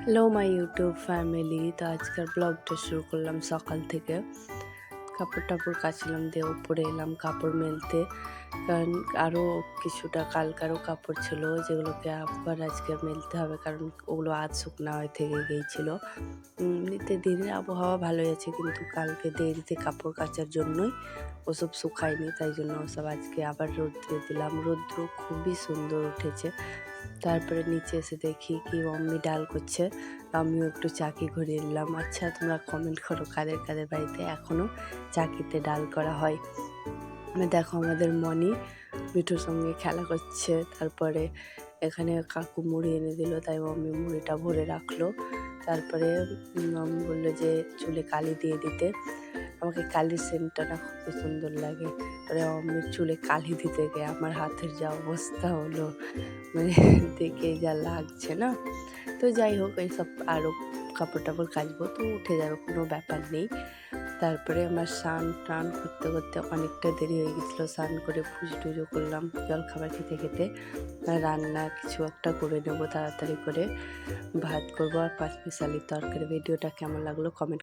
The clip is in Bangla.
Hello my YouTube family. তো আজকের ব্লগটা শুরু করলাম সকাল থেকে। কাপড় টাপড় কাচলাম, দিয়ে উপরে এলাম কাপড় মেলতে, কারণ আরও কিছুটা কালকারও কাপড় ছিল যেগুলোকে আবার আজকে মেলতে হবে, কারণ ওগুলো আজ শুকনা হয়ে থেকে গিয়েছিলো। এমনিতে দিনের আবহাওয়া ভালোই আছে, কিন্তু কালকে দেরিতে কাপড় কাচার জন্যই ওসব শুকায়নি, তাই জন্য ওসব আজকে আবার রোদ্রে দিলাম। রৌদ্র খুবই সুন্দর উঠেছে। তারপরে নিচে এসে দেখি কি মাম্মি ডাল করছে, আমিও একটু চাকি ঘুরিয়ে নিলাম। আচ্ছা, তোমরা কমেন্ট করো কাদের কাদের বাড়িতে এখনও চাকিতে ডাল করা হয়। দেখো আমাদের মনি মিঠুর সঙ্গে খেলা করছে। তারপরে এখানে কাকু মুড়ি এনে দিল, তাই মাম্মি মুড়িটা ভরে রাখলো। তারপরে মাম্মি বললো যে চুলে কালি দিয়ে দিতে। আমাকে কালির সেন্টটা না খুবই সুন্দর লাগে। পরে মাম্মির চুলে কালি দিতে গিয়ে আমার হাতের যা অবস্থা হলো, মানে দেখে যা লাগছে না। তো যাই হোক, এইসব আরও কাপড় টাপড় কাচবো, তো উঠে যাবে, কোনো ব্যাপার নেই। তারপরে আমার স্নান টান করতে করতে অনেকটা দেরি হয়ে গেছিলো। স্নান করে পুজো টুজো করলাম, জলখাবার খেতে খেতে রান্না কিছু একটা করে নেবো তাড়াতাড়ি করে। ভাত করবো আর পাঁচমিশালি তরকারি। ভিডিওটা কেমন লাগলো কমেন্ট